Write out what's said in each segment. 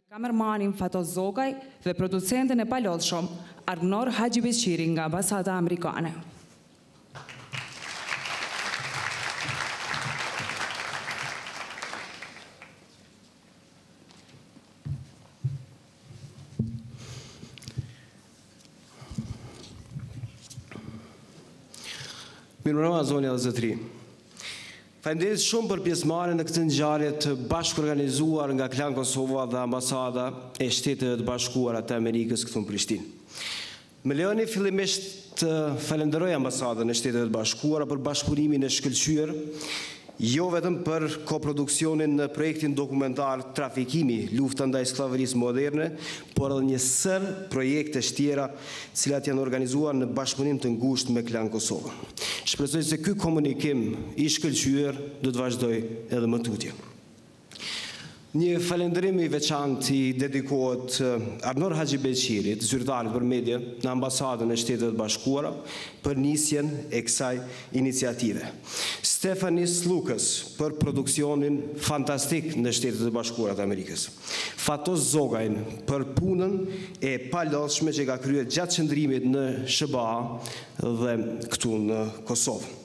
Kamermanin Fatos Zogaj dhe producentin e palodhshëm Arnor Haxhibeqiri nga Ambasada Amerikane. Mirëmbrëma zonja dhe zotëri. Faleminderit shumë për pjesëmarrjen në këtë ngjarje të bashkëorganizuar nga Klan Kosova dhe Ambasada e Shteteve të Bashkuara të Amerikës këtu në Prishtinë. Më lejoni fillimisht të falenderoj Ambasadën e Shteteve të Bashkuara për bashkëpunimin e shkëlqyer, jo vetëm për koproduksionin në projektin dokumentar Trafikimi, lufta ndaj skllavërisë moderne, por edhe një sër projekte tjera, të cilat janë organizuar në bashkëpunim të ngushtë me Klan Kosova. Shpresoj se ky komunikim i shkëlqyer do të vazhdojë edhe më tutje. Një falënderim i veçantë i dedikohet Arnor Haxhibeqirit, zyrtarit për media në Ambasadën e Shteteve të Bashkuara, për nisjen e kësaj iniciative. Stefanis Lukës për produksionin fantastik në Shtetet e Bashkuara të Amerikës. Fatos Zogajn për punën e palodhshme që ka kryer gjatë qëndrimit në SBA dhe këtu në Kosovë.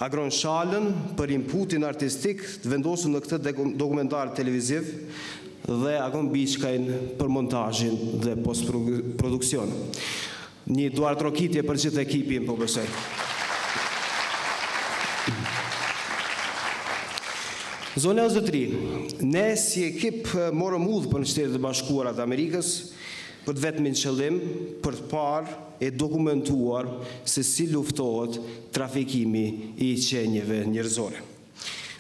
Agron Shalën për inputin artistik të vendosur në këtë dokumentar televiziv dhe Agon Biçkajn për montazhin dhe postproduksion. Një duartrokitje për gjithë ekipin, po besoj. Zonja e zotëri, ne si ekip morëm udhë për në Shtetet e Bashkuara të Amerikës për të vetmin qëllim për të parë e dokumentuar se si luftohet trafikimi i qenieve njerëzore.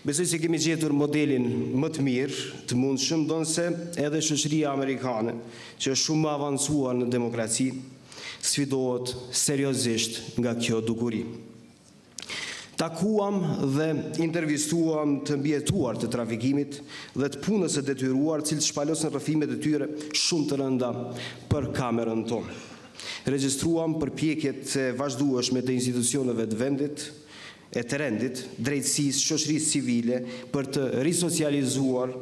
Besoj se kemi gjetur modelin më të mirë, të mundshëm, ndonse edhe shoqëria amerikane, që është shumë më avancuar në demokraci, sfidohet seriozisht nga kjo dukuri. Takuam dhe intervistuam të mbijetuar të trafikimit dhe të punës e detyruar, cilët shpalosën rrëfimet e tyre shumë të rënda për kamerën tonë. Regjistruam përpjekjet e vazhdueshme të institucioneve të vendit, e të rendit, drejtësisë, shoqërisë civile për të risocializuar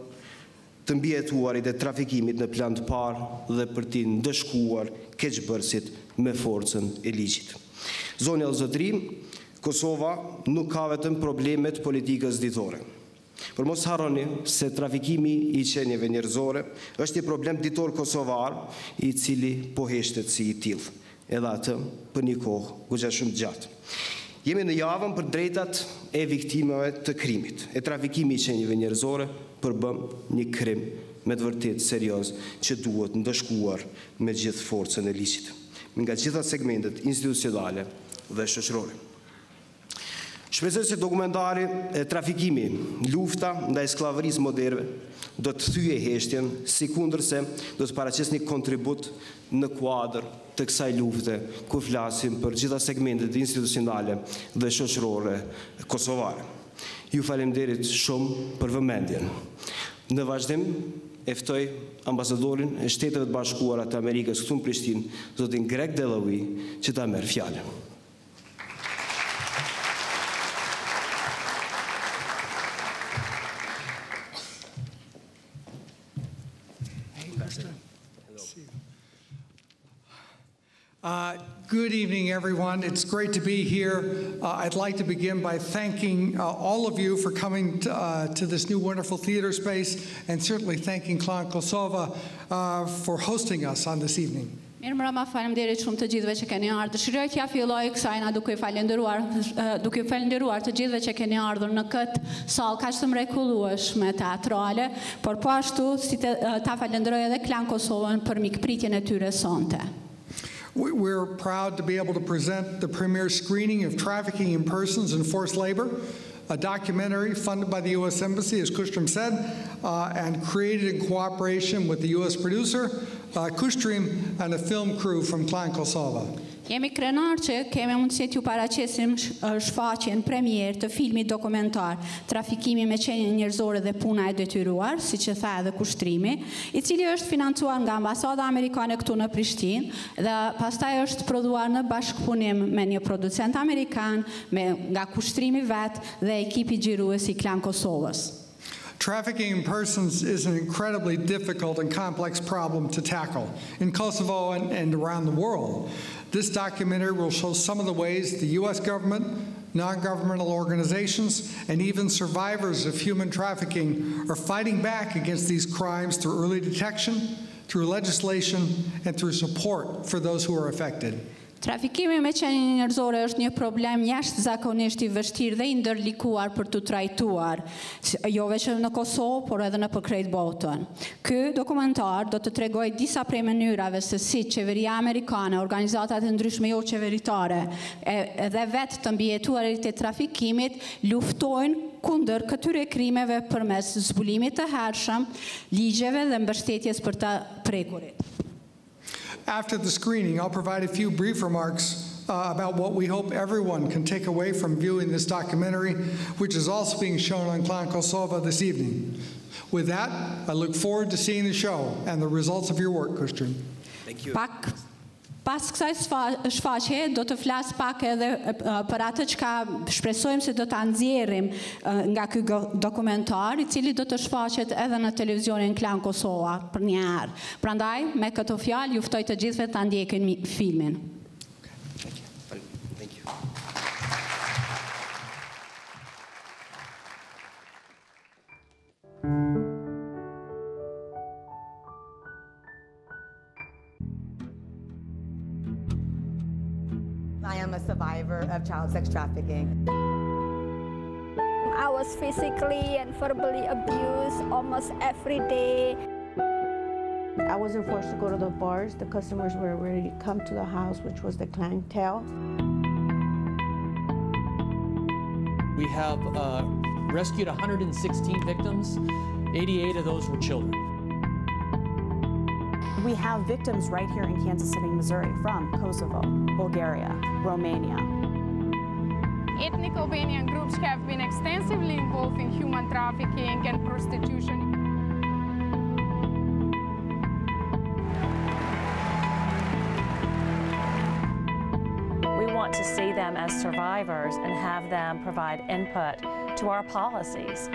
të mbijetuarit e trafikimit në plan të parë dhe për t'i ndëshkuar keqbërësit me forcën e ligjit. Zonja dhe zotëri, Kosova nuk ka vetëm problemet politikës ditore. Por mos harroni se trafikimi i qenieve njerëzore është një problem ditor kosovar i cili po heshtet si i tillë, edhe atë për një kohë goxha shumë gjatë. Jemi në javën për drejtat e viktimave të krimit. E trafikimi i qenieve njerëzore përbën një krim me të vërtet serioz që duhet ndëshkuar me gjithë forcën e ligjit, nga gjitha segmentet institucionale dhe shoqërore. Shpresoj se dokumentari e Trafikimi, lufta ndaj skllavërisë moderne, do të thyejë heshtjen, sikundërse do të paraqesë një kontribut në kuadër të kësaj lufte, ku flasim për gjitha segmentet institucionale dhe shoqërore kosovare. Ju faleminderit shumë për vëmendjen. Në vazhdim, e ftoj ambasadorin e Shteteve të Bashkuara të Amerikës këtu në Prishtinë, zotin Greg Delawi, që ta merr fjalën. Good evening, everyone. It's great to be here. I'd like to begin by thanking all of you for coming to this new wonderful theater space, and certainly thanking Klan Kosova for hosting us on this evening. Mirëmbrëma, faleminderit shumë të gjithëve që keni ardhur. Dëshiroj t'ja filloj kësajna duke falendëruar të gjithëve që keni ardhur në këtë sallë kaq të mrekullueshme teatrale, por po ashtu si ta falenderoj edhe Klan Kosovën për mikpritjen e tyre sonte. We're proud to be able to present the premiere screening of Trafficking in Persons and Forced Labor, a documentary funded by the U.S. Embassy, as Kushtrim said, and created in cooperation with the U.S. producer, Kushtrim, and a film crew from Klan Kosova. Jemi krenar që kemi mundësi t'ju paraqesim shfaqjen premier të filmit dokumentar Trafikimi me qenie njerëzore dhe puna e detyruar, siç e tha edhe Kushtrimi, i cili është financuar nga Ambasada Amerikane këtu në Prishtinë dhe pastaj është prodhuar në bashkëpunim me një producent amerikan, nga Kushtrimi vet dhe ekipi xhirues i Klan Kosovës. Trafficking in persons is an incredibly difficult and complex problem to tackle in Kosovo and around the world. This documentary will show some of the ways the U.S. government, non-governmental organizations, and even survivors of human trafficking are fighting back against these crimes through early detection, through legislation, and through support for those who are affected. Trafikimi me qenie njerëzore është një problem jashtëzakonisht i vështirë dhe i ndërlikuar për të trajtuar, jo vetëm në Kosovë, por edhe në krejt botën. Ky dokumentar do të tregojë disa prej mënyrave se si qeveria amerikane, organizatat e ndryshme jo qeveritare, edhe vetë të mbijetuarit e trafikimit luftojnë kundër këtyre krimeve përmes zbulimit të hershëm, ligjeve dhe mbështetjes për të prekurit. After the screening, I'll provide a few brief remarks about what we hope everyone can take away from viewing this documentary, which is also being shown on Klan Kosova this evening. With that, I look forward to seeing the show and the results of your work, Christian. Thank you. Pas kësaj shfaqje do të flas pak edhe për atë çka shpresojmë se do ta nxjerrim nga ky dokumentar, I cili do të shfaqet edhe në televizionin Klan Kosova për një herë. Prandaj, me këtë fjalë ju ftoj të gjithëve ta ndjekin filmin. Thank you. I am a survivor of child sex trafficking. I was physically and verbally abused almost every day. I wasn't forced to go to the bars. The customers were ready to come to the house, which was the clientele. We have rescued 116 victims. 88 of those were children. We have victims right here in Kansas City, Missouri, from Kosovo, Bulgaria, Romania. Ethnic Albanian groups have been extensively involved in human trafficking and prostitution. We want to see them as survivors and have them provide input to our policies.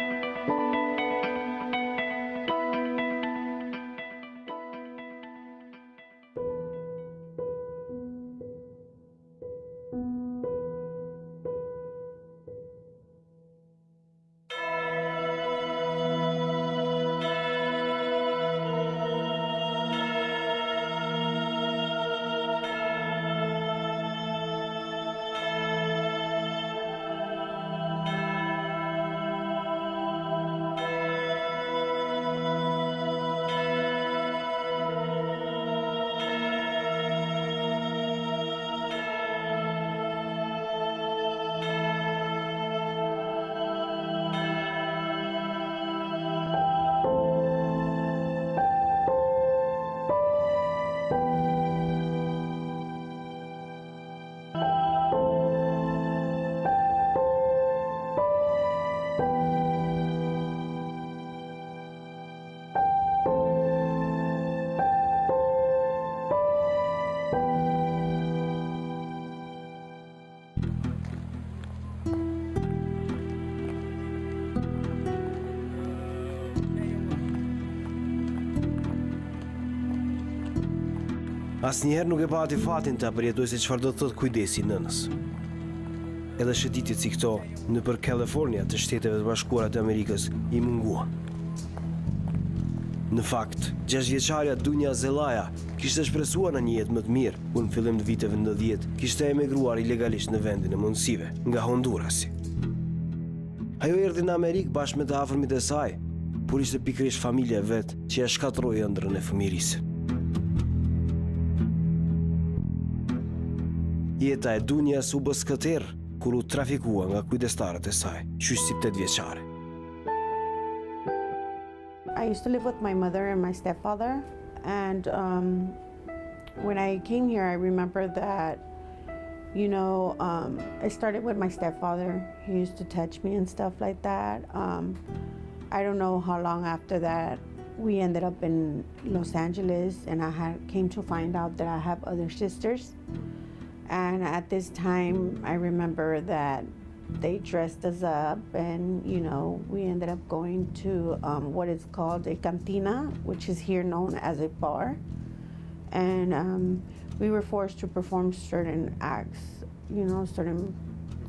Asnjëherë nuk e pati fatin ta përjetoj se çfarë do të thotë kujdesi nënës. Edhe shëtitjet si këto nëpër Kalifornia të Shteteve të Bashkuara të Amerikës I munguan. Në fakt, 6-vjeçarja Dunja Zelaja kishte shpresuar në një jetë më të mirë, kur në fillim të viteve 90 kishte emigruar ilegalisht në vendin e mundësive, nga Hondurasi. Ajo erdhi në Amerikë bashkë me të afërmit e saj, por ishte pikërisht familja e vet që ja shkatroi ëndrrën e fëmijërisë. Jeta e Dunjas u bë skëterr kur u trafikua nga kujdestarët e saj, qysh si 8 vjeçare. I used to live with my mother and my stepfather, and when I came here, I remember that, you know, it started with my stepfather. He used to touch me and stuff like that. I don't know how long after that we ended up in Los Angeles, and came to find out that I have other sisters. And at this time, I remember that they dressed us up, and you know, we ended up going to what is called a cantina, which is here known as a bar, and we were forced to perform certain acts, you know, certain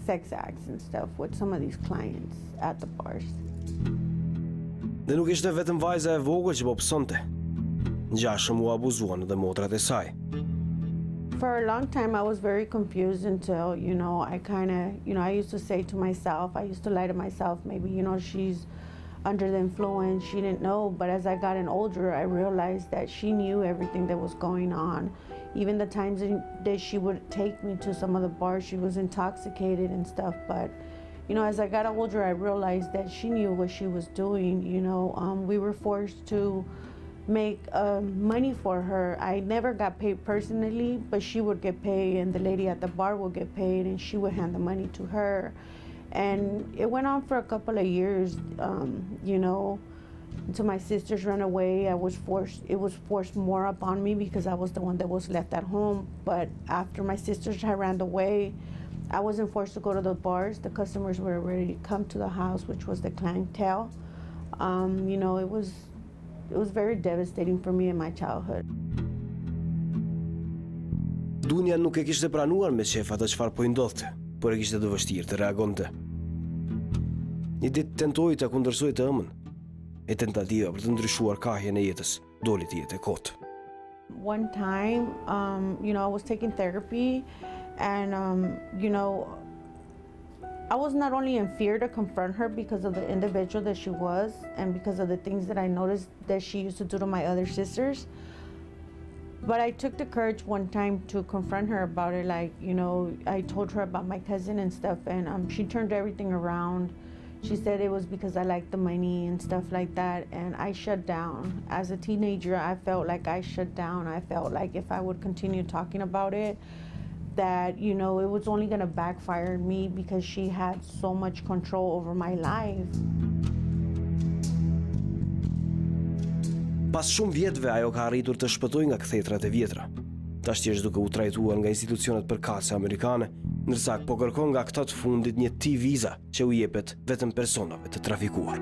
sex acts and stuff with some of these clients at the bars. Dhe nuk ishte vetëm vajza e vogël që po pësonte. Ngjashëm u abuzuan edhe motrat e saj. For a long time, I was very confused until, you know, I kind of, you know, I used to say to myself, I used to lie to myself, maybe, you know, she's under the influence, she didn't know. But as I got older, I realized that she knew everything that was going on. Even the times that she would take me to some of the bars, she was intoxicated and stuff. But, you know, as I got older, I realized that she knew what she was doing. You know, we were forced to make money for her. I never got paid personally, but she would get paid, and the lady at the bar would get paid, and she would hand the money to her. And it went on for a couple of years, you know, until my sisters ran away. It was forced more upon me because I was the one that was left at home. But after my sisters had ran away, I wasn't forced to go to the bars. The customers were ready to come to the house, which was the clientele. You know, it was very devastating for me in my childhood. Dunja nuk e kishte pranuar me qef atë çfarë po i ndodhte, por e kishte të vështirë të reagonte. Një ditë tentoi ta kundërsoj të ëmën, e tentativa për të ndryshuar kahjen e jetës doli të jetë e kotë. One time, you know, I was taking therapy, and you know, I was not only in fear to confront her because of the individual that she was and because of the things that I noticed that she used to do to my other sisters, but I took the courage one time to confront her about it. Like, you know, I told her about my cousin and stuff, and she turned everything around. She said it was because I liked the money and stuff like that, and I shut down. As a teenager, I felt like I shut down. I felt like if I would continue talking about it, that, you know, it was only going to backfire on me because she had so much control over my life. Pas shumë vjetëve ajo ka arritur të shpëtojë nga kthetrat e vjetra. Tash është duke u trajtuar nga institucionet përkatëse amerikane, ndërsa po kërkon nga këta të fundit një T-viza që u jepet vetëm personave të trafikuar.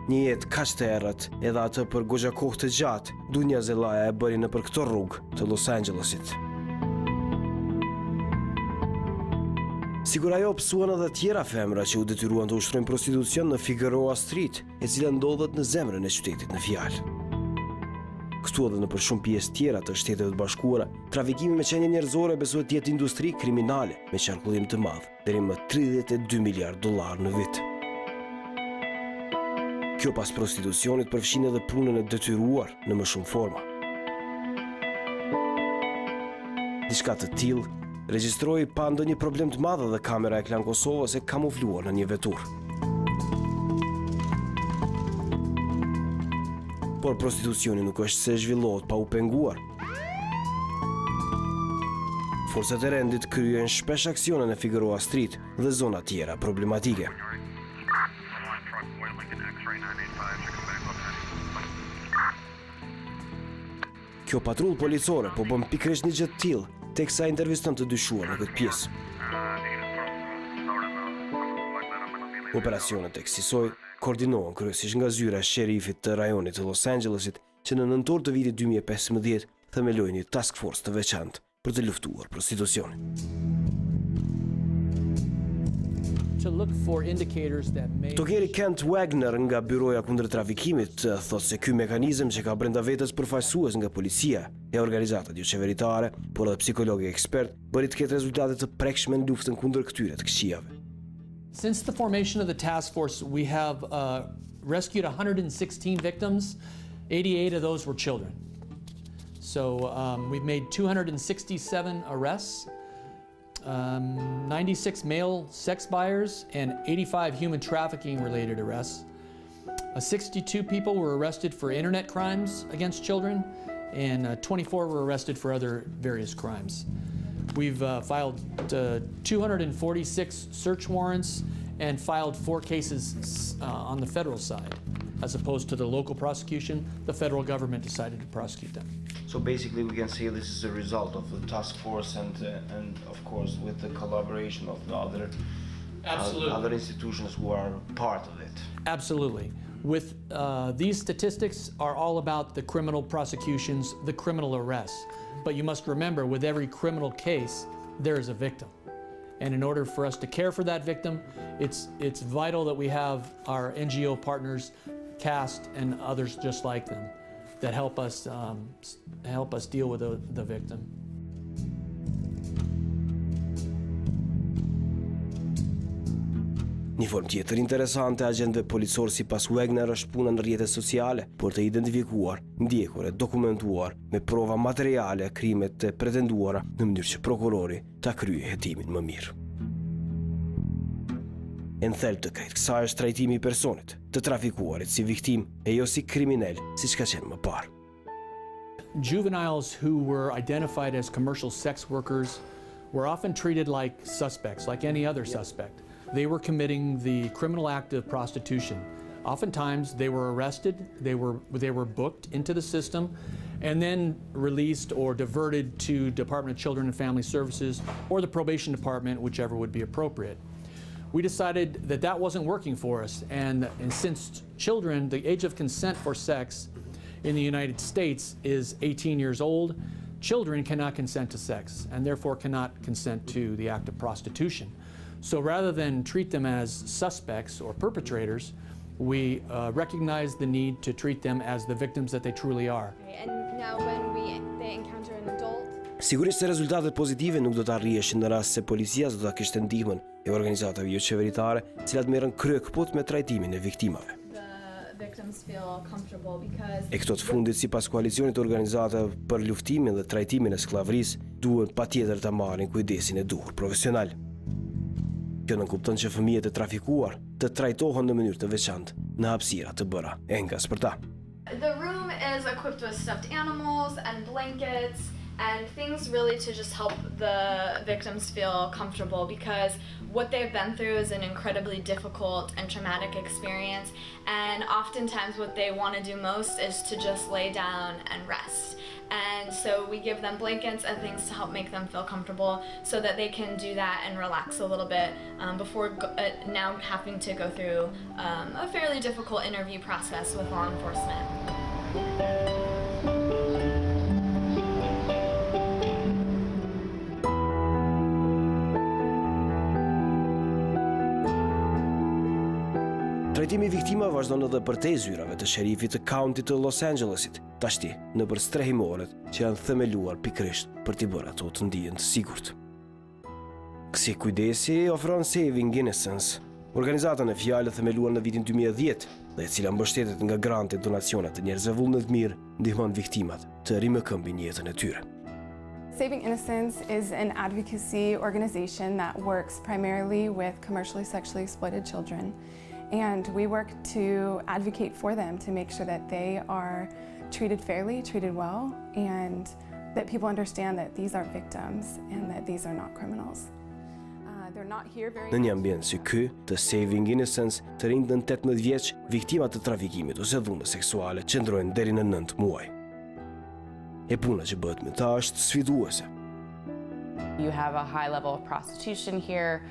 Një jetë kaq të errët, edhe atë për goxha kohë të gjatë, Dunja Zelaja e bëri nëpër këto rrugë të Los Angelesit. Sigur ajo pësuan edhe tjera femra që u detyruan të ushtrojnë prostitucion në Figueroa Street, e cila ndodhet në zemrën e qytetit në fjalë. Këtu edhe në për shumë pjesë tjera të Shteteve të Bashkuara, trafikimi me qenie njerëzore besohet të jetë industri kriminale me qarkullim të madh, deri më $32 miliardë në vit. Kjo pas prostitucionit përfshin edhe punën e detyruar në më shumë forma. Diçka të tillë regjistroi pa ndonjë problem të madh edhe kamera e Klan Kosovës e kamufluar në një vetur. Por prostitucioni nuk është se zhvillohet pa u penguar. Forcat e rendit kryejnë shpesh aksione në Figueroa Street dhe zona tjera problematike. Kjo patrull policore po bën pikërisht një gjë të tillë, teksa interviston të dyshuar në këtë pjesë. Operacionet e kësaj koordinohen kryesisht nga zyra e sherifit të rajonit të Los Angelesit, që në nëntor të vitit 2015 themeloi një task force të veçantë për të luftuar prostitucionin. Tokeri Kent Wagner nga Byroja kundër trafikimit thotë se ky mekanizëm që ka brenda vetës përfaqësues nga policia e organizatat jo qeveritare, por edhe psikologë ekspert, bëri të ketë rezultate të prekshme në luftën kundër këtyre të këqijave. Since the formation of the task force, we have rescued 116 victims. 88 of those were children. So we've made 267 arrests. 96 male sex buyers and 85 human trafficking related arrests. 62 people were arrested for internet crimes against children, and 24 were arrested for other various crimes. We've filed 246 search warrants and filed 4 cases on the federal side. as opposed to the local prosecution, the federal government decided to prosecute them. So basically we can say this is a result of the task force and of course with the collaboration of the other institutions who are part of it. Absolutely. With these statistics are all about the criminal prosecutions, the criminal arrests. But you must remember, with every criminal case, there is a victim. And in order for us to care for that victim, it's vital that we have our NGO partners, CAST and others just like them, that help us deal with the victim. Një formë tjetër interesante e agentëve policor sipas Wagner është puna në rrjetet sociale për të identifikuar, ndjekur e dokumentuar me prova materiale krimet të pretenduara në mënyrë që prokurori ta kryejë hetimin më mirë. E në thelb të krejt kësaj është trajtimi i personit, të trafikuarit si viktim e jo si kriminal, siç ka qenë më parë. Juveniles who were identified as commercial sex workers were often treated like suspects, like any other suspect. They were committing the criminal act of prostitution. Oftentimes they were arrested, they were booked into the system, and then released or diverted to Department of Children and Family Services or the probation department, whichever would be appropriate. We decided that that wasn't working for us, and since children, the age of consent for sex in the United States is 18 years old, children cannot consent to sex and therefore cannot consent to the act of prostitution. So rather than treat them as suspects or perpetrators, we recognize the need to treat them as the victims that they truly are. And now when they encounter an adult, Sigurisht se rezultatet pozitive nuk do të arriheshin në rast se policia do ta kishte ndihmën e organizatave jo qeveritare, të cilat merren kryekput me trajtimin e viktimave. E këto të fundit, sipas koalicionit të organizatave për luftimin dhe trajtimin e skllavërisë, duhet patjetër ta marrin kujdesin e duhur profesional. Kjo nënkupton që fëmijët e trafikuar të trajtohen në mënyrë të veçantë në hapësira të bëra e ngaspërta. The room is equipped with stuffed animals and blankets and things really to just help the victims feel comfortable, because what they've been through is an incredibly difficult and traumatic experience, and oftentimes what they want to do most is to just lay down and rest. And so we give them blankets and things to help make them feel comfortable so that they can do that and relax a little bit before now having to go through a fairly difficult interview process with law enforcement. Trajtimi i viktimave vazhdon edhe për te zyrave të sherifit të kauntit të Los Angelesit, tashti në për strehimoret që janë themeluar pikërisht për t'i bërë ato të ndihen të sigurt. Kësi kujdesi ofron Saving Innocence, organizatën e fjalë themeluar në vitin 2010 dhe e cila mbështetet nga grante e donacione të njerëzve vullnetmirë, ndihmon viktimat të rimëkëmbin jetën e tyre. Saving Innocence is an advocacy organization that works primarily with commercially sexually exploited children. And we work to advocate for them to make sure that they are treated fairly, treated well, and that people understand that these are victims and that these are not criminals. They're not here very much. Në një ambient si ky, të Saving Innocence, të rinjtë në 18 vjeç, viktimat të trafikimit ose dhunës seksuale qëndrojnë deri në 9 muaj. E puna që bëhet me ta është sfiduese. You have a high level of prostitution here,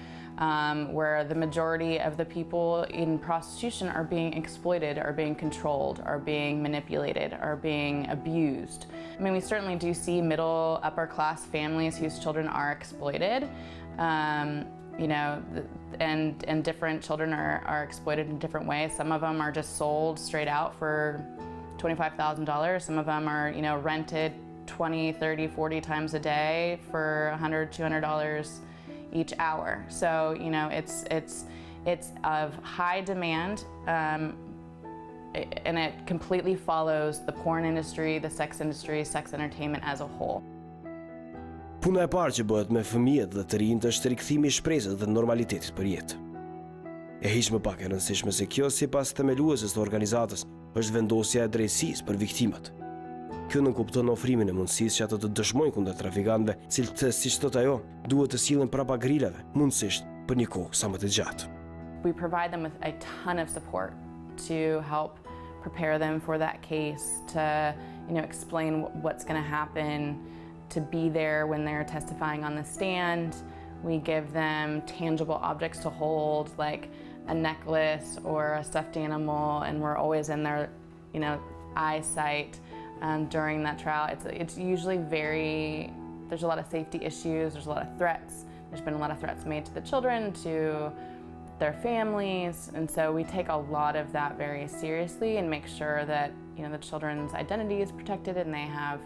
where the majority of the people in prostitution are being exploited, are being controlled, are being manipulated, are being abused. I mean, we certainly do see middle, upper class families whose children are exploited, you know, and different children are exploited in different ways. Some of them are just sold straight out for $25,000. Some of them are, you know, rented 20, 30, 40 times a day for $100, $200 each hour. So, you know, it's of high demand, and it completely follows the porn industry, the sex industry, sex entertainment as a whole. Puna e parë që bëhet me fëmijët dhe të rinjtë është rikthimi i shpresës dhe normalitetit për jetë. E hiq më pak e rëndësishme se kjo, sipas themeluesës të organizatës, është vendosja e drejtësisë për viktimat. Kjo nënkupton ofrimin e mundësisë që ato të dëshmojnë kundër trafikantëve, cilët, siç thot ajo, duhet të sillen prapa grilave, mundësisht për një kohë sa më të gjatë. We provide them with a ton of support to help prepare them for that case, to explain what's going to happen, to be there when they're testifying on the stand. We give them tangible objects to hold, like a necklace or a stuffed animal, and we're always in their eyesight during that trial. It's usually there's a lot of safety issues, there's a lot of threats. There's been a lot of threats made to the children, to their families, and so we take a lot of that very seriously and make sure that the children's identity is protected and they have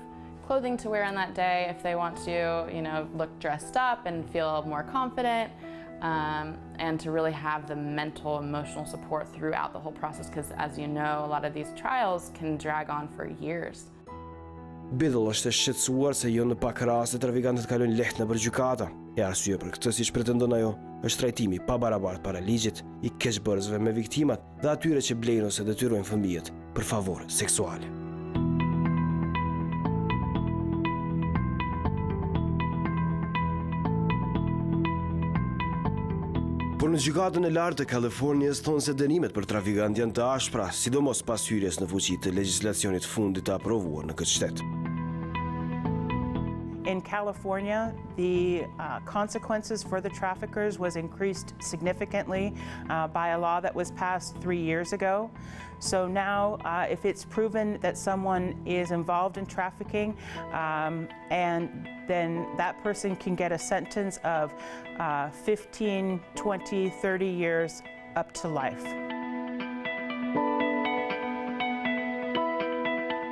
clothing to wear on that day if they want to, look dressed up and feel more confident, and to really have the mental, emotional support throughout the whole process, because as you know, a lot of these trials can drag on for years. Biddle është e shqetësuar se jo në pak raste trafikantët kalojnë lehtë nëpër gjykata. E arsye për këtë, siç pretendon ajo, është trajtimi pa barabartë para ligjit i keqbërësve me viktimat dhe atyre që blejnë ose detyrojnë fëmijët për favore seksuale. Por në gjykatën e lartë të Kalifornias thonë se dënimet për trafikant janë të ashpra, sidomos pas hyrjes në fuqi të legjislacionit fundit të aprovuar në këtë shtet. In California, the consequences for the traffickers was increased significantly by a law that was passed 3 years ago. So now, if it's proven that someone is involved in trafficking, and then that person can get a sentence of 15, 20, 30 years up to life.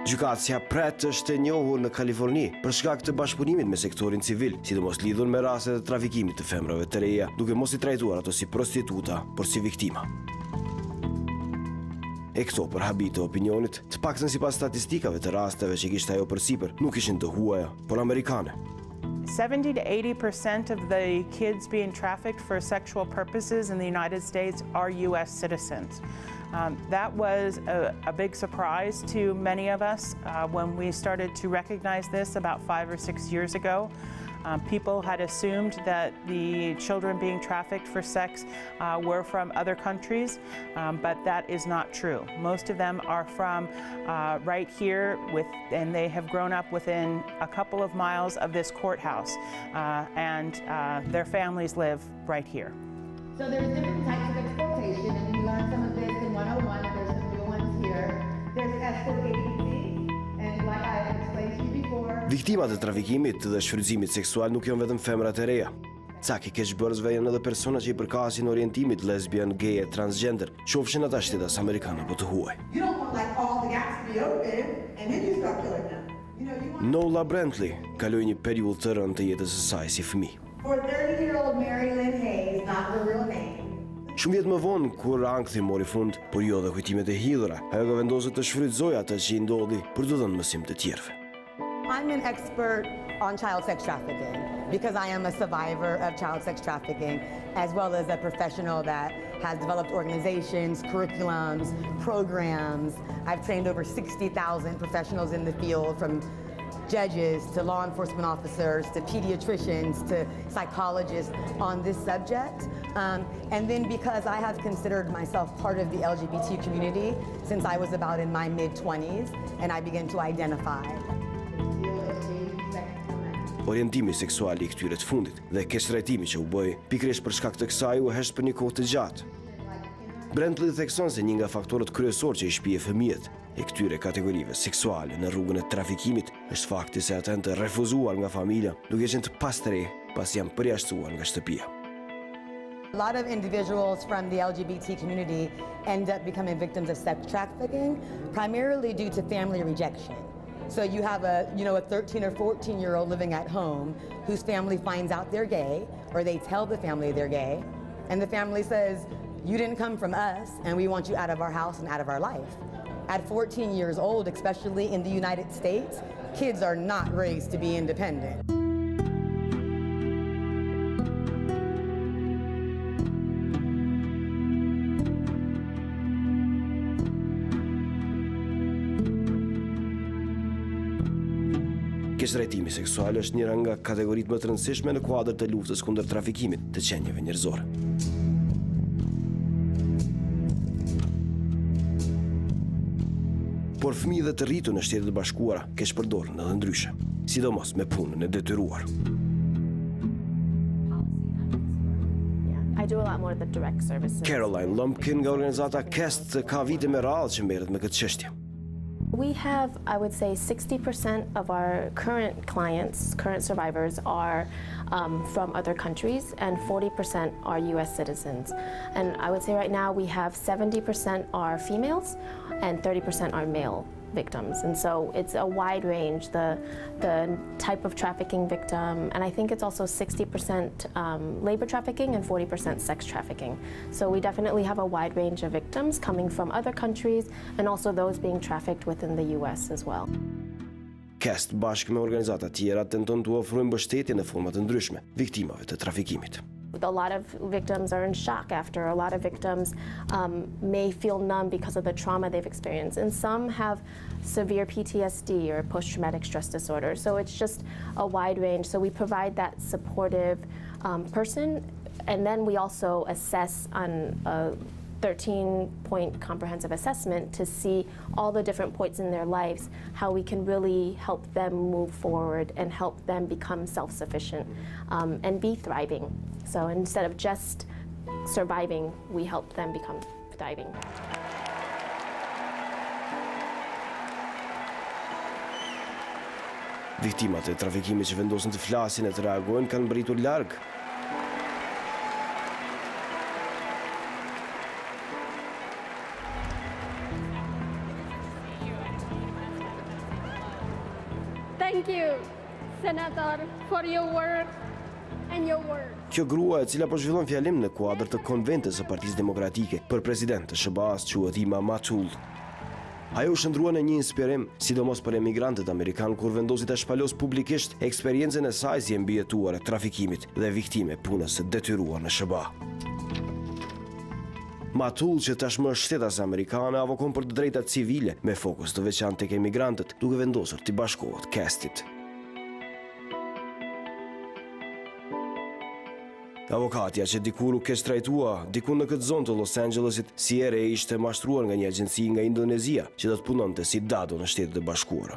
Gjykatësia Pratt është e njohur në Kaliforni për shkak të bashkëpunimit me sektorin civil, sidomos lidhur me rastet e trafikimit të femrave të reja, duke mos I trajtuar ato si prostituta, por si viktima. E këto për habi të opinionit, të paktën sipas statistikave të rasteve që kishte ajo përsipër, nuk ishin të huaja, por amerikane. 70 to 80% of the kids being trafficked for sexual purposes in the United States are U.S. citizens. That was a big surprise to many of us when we started to recognize this about 5 or 6 years ago. People had assumed that the children being trafficked for sex were from other countries, but that is not true. Most of them are from right here, and they have grown up within a couple of miles of this courthouse, and their families live right here. So there's different types of exploitation, and we learned some of this in 101, and there's some new ones here. There's escort agency, and like I explained to you before. Viktimat e trafikimit dhe shfrytëzimit seksual nuk janë vetëm femrat e reja. Cak I keqbërësve janë edhe persona që I përkasin orientimit lesbian, gay e transgender, qofshin ata shtetas amerikan apo të huaj. You don't want like all the gaps to be open, and then you start killing them. Nola Brantley kaloi një periudhë të rëndë të jetës së saj si fëmijë. For 30-year-old Mary Lynn Hayes, not her real name. Shumë vjet më vonë, kur ankthi mori fund, por jo dhe kujtimet e hidhura, ajo ka vendosur të shfrytëzojë atë që I ndodhi për të dhënë mësim të tjerëve. I'm an expert on child sex trafficking because I am a survivor of child sex trafficking, as well as a professional that has developed organizations, curriculums, programs. I've trained over 60,000 professionals in the field, from judges to law enforcement officers to pediatricians to psychologists on this subject. And then because I have considered myself part of the LGBT community since I was about in my mid-20s, and I began to identify. Orientimi seksual I këtyre të fundit dhe keqtrajtimi që u bëi pikërisht për shkak të kësaj u hesht për një kohë të gjatë. Brantley thekson se një nga faktorët kryesorë që I shpije fëmijët e këtyre kategorive seksuale në rrugën e trafikimit është fakti se ata janë të refuzuar nga familja, duke qenë të pastre pas janë përjashtuar nga shtëpia. A lot of individuals from the LGBT community end up becoming victims of sex trafficking, primarily due to family rejection. So you have a 13 or 14-year-old living at home whose family finds out they're gay, or they tell the family they're gay, and the family says, "You didn't come from us, and we want you out of our house and out of our life." At 14 years old, especially in the United States, kids are not raised to be independent. Keqtrajtimi seksual është njëra nga kategoritë më të rëndësishme në kuadër të luftës kundër trafikimit të qenieve njerëzore. por fëmijët dhe të rritur në Shtetet e Bashkuara keq përdoren edhe ndryshe, sidomos me punën e detyruar. I do a lot more of the direct services. Caroline Lumpkin nga organizata KEST ka vite me radhë që merret me këtë çështje. We have, I would say, 60% of our current clients, current survivors, are from other countries, and 40% are U.S. citizens. And I would say right now we have 70% are females, and 30% are male victims. And so it's a wide range, the type of trafficking victim, and I think it's also 60% labor trafficking and 40% sex trafficking. So we definitely have a wide range of victims coming from other countries and also those being trafficked within the US as well. KEST bashkë me organizata tjera tenton të ofrojnë mbështetje në forma të ndryshme viktimave të trafikimit. A lot of victims are in shock after. A lot of victims may feel numb because of the trauma they've experienced. And some have severe PTSD or post-traumatic stress disorder. So it's just a wide range. So we provide that supportive person. And then we also assess on a 13-point comprehensive assessment to see all the different points in their lives, how we can really help them move forward and help them become self-sufficient and be thriving. So instead of just surviving, we help them become thriving. Viktimat e trafikimit që vendosen të flasin e të reagojnë kanë mbërritur larg. Thank you, Senator, for your work and your work. Kjo grua e cila po zhvillon fjalim në kuadër të konventës së Partisë Demokratike për president të SBA-s quhet Ima Matul. Ajo u shndrua në një inspirim, sidomos për emigrantët amerikanë kur vendosi ta shpalos publikisht eksperiencën e saj si e mbijetuar e trafikimit dhe viktime punës së detyruar në SBA. Matul, që tashmë është shtetas amerikane, avokon për të drejtat civile me fokus të veçantë tek emigrantët, duke vendosur të bashkohet KEST-it. Avokatja që dikur u keq trajtua diku në këtë zonë të Los Angelesit, si e re ishte mashtruar nga një agjenci nga Indonezia që do të punonte si dado në Shtetet e Bashkuara.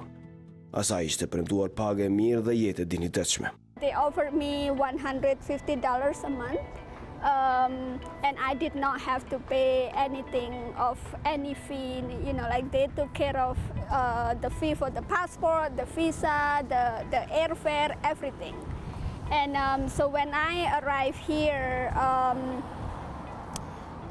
Asaj ishte premtuar pagë e mirë dhe jetë e dinjitetshme. They offered me $150 a month. And I did not have to pay anything of any fee, you know, like they took care of the fee for the passport, the visa, the airfare, everything. And so when I arrived here,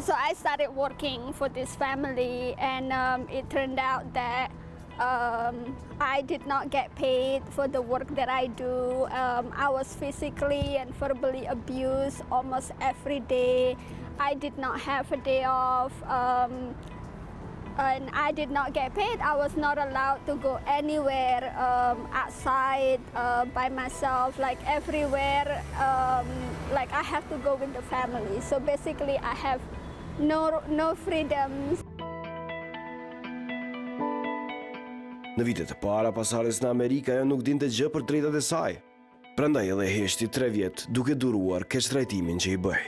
so I started working for this family, and it turned out that I did not get paid for the work that I do. I was physically and verbally abused almost every day. I did not have a day off, and I did not get paid. I was not allowed to go anywhere outside by myself, like everywhere. Like I have to go with the family. So basically I have no freedoms. Në vitet e para pasardhjes në Amerikë, ajo nuk dinte gjë për drejtat e saj. Prandaj edhe heshti 3 vjet duke duruar keqtrajtimin që i bëj.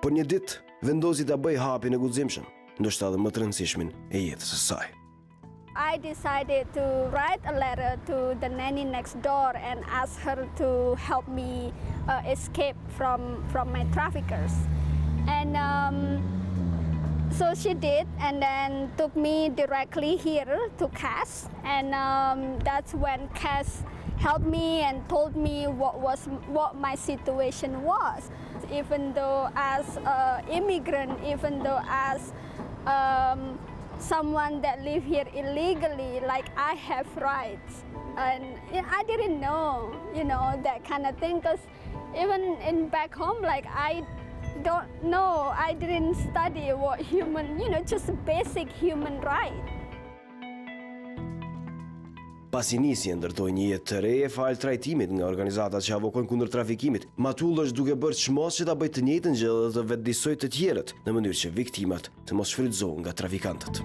Por një ditë vendosi ta bëj hapin e guximshëm, ndoshta edhe më të rëndësishmin e jetës së saj. I decided to write a letter to the nanny next door and ask her to help me escape from my traffickers. And so she did, and then took me directly here to Cass, and that's when Cass helped me and told me what my situation was. Even though as an immigrant, even though as someone that live here illegally, like I have rights, and I didn't know, you know, that kind of thing, because even in back home, like I don't know, I didn't study what human, you know, just basic human right. Pasi nisi e ndërtoi një jetë të re e fal trajtimit nga organizatat që avokojnë kundër trafikimit, Matul është duke bërë çmos që ta bëjë të njëjtën gjë dhe të vetëdijsojë të tjerët në mënyrë që viktimat të mos shfrytëzohen nga trafikantët.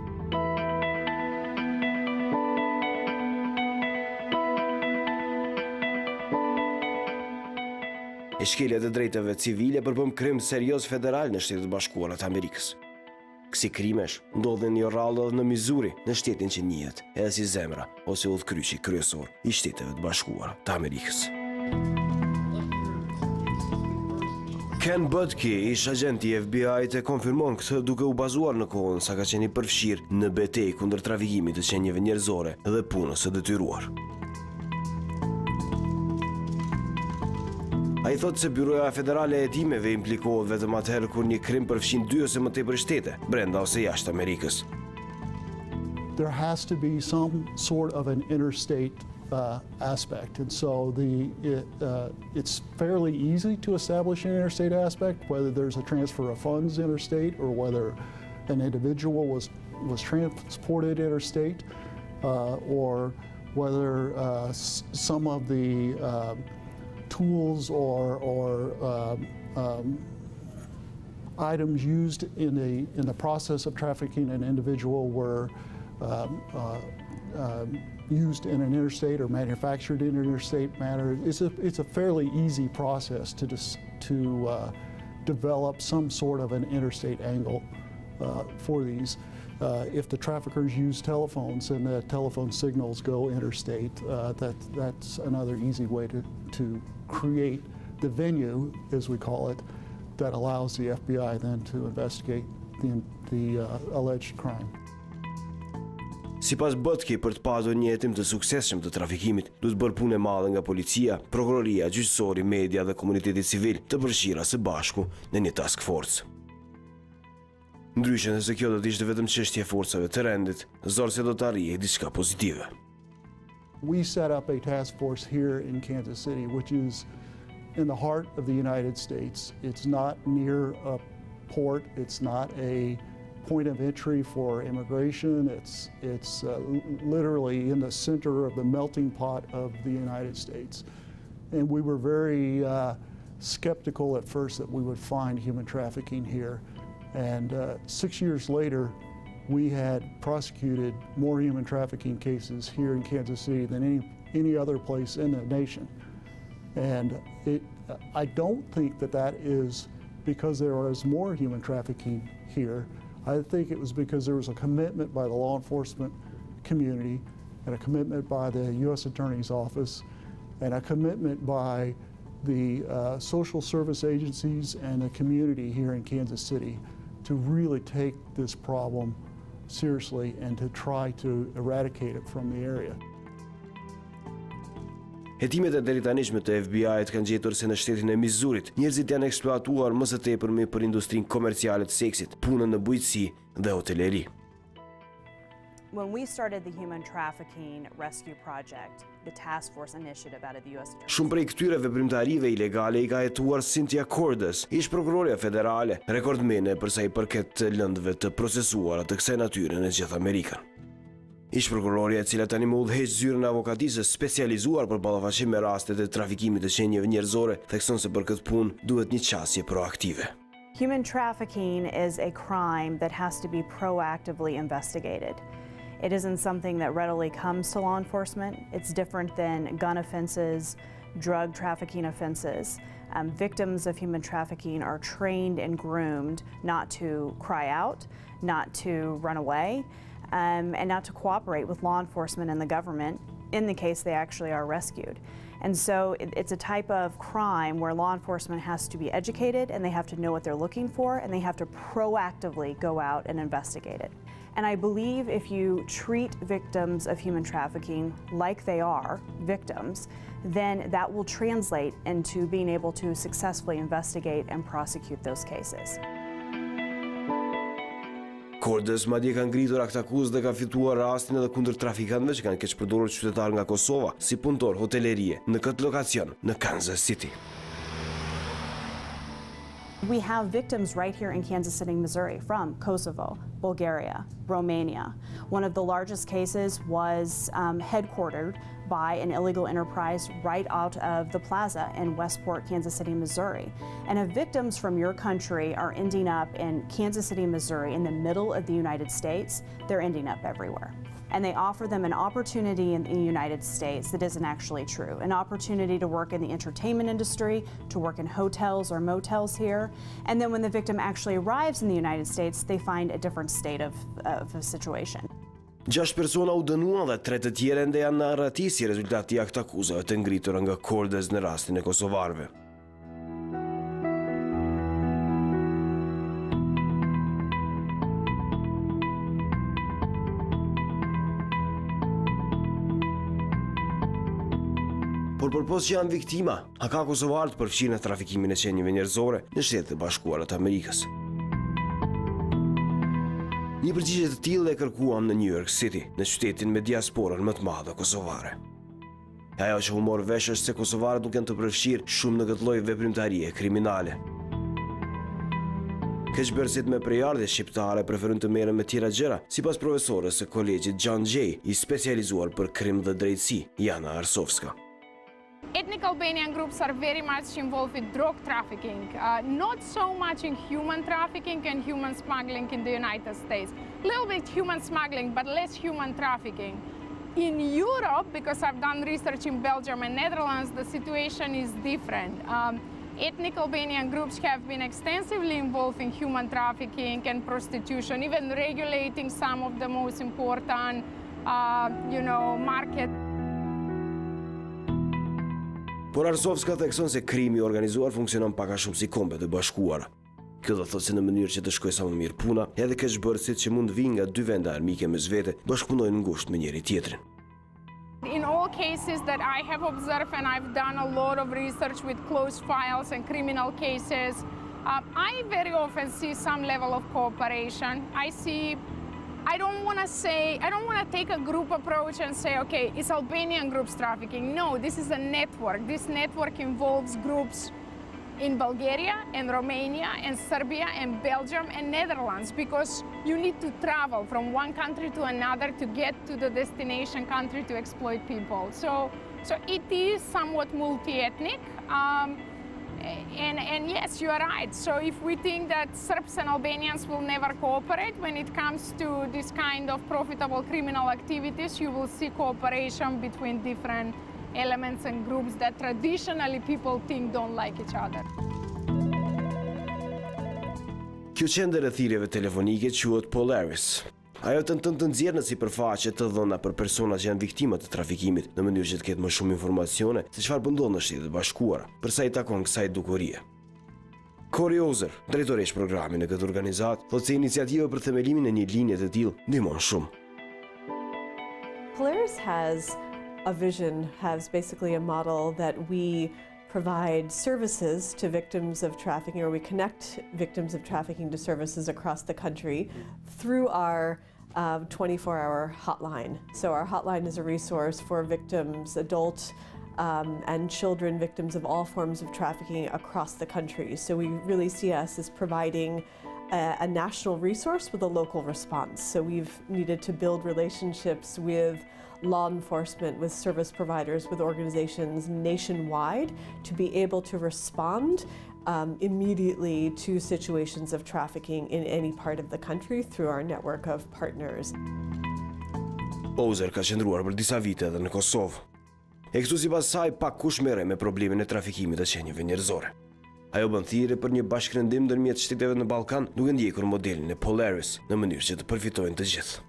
E shkelja e drejtave civile përbëm krim serioz federal në Shtetet e Bashkuara të Amerikës. Kësi krimesh ndodhen një rrallë edhe në Missouri, në shtetin që njihet edhe si zemra ose udhkryqi kryesor i Shteteve të Bashkuara të Amerikës. Ken Budke, ish agenti i FBI-t, e konfirmon këtë duke u bazuar në kohën sa ka qenë i përfshirë në betejë kundër trafikimit të qenieve njerëzore dhe punës së detyruar. A i thotë se Byroja Federale e Hetimeve implikohet vetëm atëherë kur një krim përfshin 2 ose më tepër shtete, brenda ose jashtë Amerikës. There has to be some sort of an interstate aspect, and so it's fairly easy to establish an interstate aspect, whether there's a transfer of funds interstate or whether an individual was transported interstate, or whether some of the tools or items used in the process of trafficking an individual were used in an interstate or manufactured in an interstate manner. It's a fairly easy process to develop some sort of an interstate angle for these. If the traffickers use telephones and the telephone signals go interstate, that's another easy way to create the venue, as we call it, that allows the FBI then to investigate the alleged crime. Sipas Budke, për të pasur një hetim të suksesshëm të trafikimit, duhet bërë punë e madhe nga policia, prokuroria, gjyqësori, media dhe komuniteti civil të përfshira së bashku në një task force. Ndryshe nëse kjo do të ishte vetëm çështje e forcave të rendit, zorse do të arrijë diçka pozitive. We set up a task force here in Kansas City, which is in the heart of the United States. It's not near a port. It's not a point of entry for immigration. It's literally in the center of the melting pot of the United States. And we were very skeptical at first that we would find human trafficking here. And 6 years later, we had prosecuted more human trafficking cases here in Kansas City than any other place in the nation. And I don't think that is because there was more human trafficking here. I think it was because there was a commitment by the law enforcement community and a commitment by the U.S. Attorney's Office and a commitment by the social service agencies and the community here in Kansas City to really take this problem seriously and to try to eradicate it from the area. Hetimet e deritanishme të FBI-t kanë gjetur se në shtetin e Missourit, njerëzit janë eksploatuar më së tepërmi për industrinë komerciale të seksit, punën në bujqësi dhe hoteleri. When we started the Human Trafficking Rescue Project, the task force initiative out of the U.S. Attorney. Shumë prej këtyre veprimtarive ilegale I ka hetuar Cynthia Cordes, ish prokuroria federale, rekordmene përsa I përket lëndëve të procesuara të kësaj natyre në gjithë Amerikën. Ish prokuroria e cila tani më udhëheq zyrën e avokatisë specializuar për ballafaqim me rastet e trafikimit të qenieve njerëzore, thekson se për këtë punë duhet një qasje proaktive. Human trafficking is a crime that has to be proactively investigated. It isn't something that readily comes to law enforcement. It's different than gun offenses, drug trafficking offenses. Victims of human trafficking are trained and groomed not to cry out, not to run away, and not to cooperate with law enforcement and the government in the case they actually are rescued. And so it's a type of crime where law enforcement has to be educated and they have to know what they're looking for and they have to proactively go out and investigate it. And I believe if you treat victims of human trafficking like they are victims, then that will translate into being able to successfully investigate and prosecute those cases. Cordes madje ka ngritur akt akuzë dhe ka fituar rastin edhe kundër trafikantëve që kanë keq përdorur qytetar nga Kosova si punëtor hotelerie në këtë lokacion në Kansas City. We have victims right here in Kansas City, Missouri, from Kosovo, Bulgaria, Romania. One of the largest cases was headquartered by an illegal enterprise right out of the plaza in Westport, Kansas City, Missouri. And if victims from your country are ending up in Kansas City, Missouri, in the middle of the United States, they're ending up everywhere. And they offer them an opportunity in the United States that isn't actually true. An opportunity to work in the entertainment industry, to work in hotels or motels here. And then when the victim actually arrives in the United States, they find a different state of a situation. 6 persona u dënuan dhe 3 të tjera ende janë në arrati si rezultat i aktakuzave të ngritura nga Kordes në rastin e kosovarëve. Por përpos që janë viktima, ka kosovarët përfshirë në trafikimin e qenieve njerëzore në Shtetet e Bashkuara të Amerikës. Një përgjigje të tillë e kërkuam në New York City, në qytetin me diasporën më të madhe kosovare. Ajo që u mor vesh është se kosovarët nuk janë të përfshirë shumë në këtë lloj veprimtarie kriminale. Keqbërësit me prejardhje shqiptare preferojnë të merren me tjera gjëra, sipas profesorës së kolegjit John Jay, i specializuar për krim dhe drejtësi, Jana Arsovska. Ethnic Albanian groups are very much involved with drug trafficking, not so much in human trafficking and human smuggling in the United States. A little bit human smuggling, but less human trafficking. In Europe, because I've done research in Belgium and Netherlands, the situation is different. Ethnic Albanian groups have been extensively involved in human trafficking and prostitution, even regulating some of the most important, markets. Por Arsovska thekson se krimi organizuar funksionon pak a shumë si Kombet e Bashkuara. Kjo do thotë se në mënyrë që të shkojë sa më mirë puna, edhe keqbërësit që mund vinë nga 2 vende armike mes vete, bashkëpunojnë ngushtë me njëri tjetrin. In all cases that I have observed, and I've done a lot of research with closed files and criminal cases, I very often see some level of cooperation. I don't want to take a group approach and say, okay, it's Albanian groups trafficking. No, this is a network. This network involves groups in Bulgaria and Romania and Serbia and Belgium and Netherlands, because you need to travel from one country to another to get to the destination country to exploit people. So it is somewhat multi-ethnic. And yes, you are right. So if we think that Serbs and Albanians will never cooperate when it comes to this kind of profitable criminal activities, you will see cooperation between different elements and groups that traditionally people think don't like each other. Kjo qendër e thirrjeve telefonike quhet Polaris. Ajo të nxjerrë në sipërfaqe të dhëna për persona që janë viktima të trafikimit, në mënyrë që të ketë më shumë informacione se çfarë po ndodh në Shtetet e Bashkuara, për sa i takon kësaj dukurie. Corey Ozer, drejtori i programit në këtë organizatë, thotë se iniciativa për themelimin e një linje të tillë ndihmon shumë. Polaris has a vision, has basically a model that we provide services to victims of trafficking, or we connect victims of trafficking to services across the country through our 24-hour hotline. So our hotline is a resource for victims, adult and children victims of all forms of trafficking across the country. So we really see us as providing a national resource with a local response. So we've needed to build relationships with law enforcement, with service providers, with organizations nationwide to be able to respond immediately to situations of trafficking in any part of the country through our network of partners. Ozer ka qëndruar për disa vite edhe në Kosovë. E kështu sipas saj pak kush merret me problemin e trafikimit të qenieve njerëzore. Ajo bën thirrje për një bashkërendim ndërmjet shteteve në Ballkan, duke ndjekur modelin e Polaris në mënyrë që të përfitojnë të gjithë.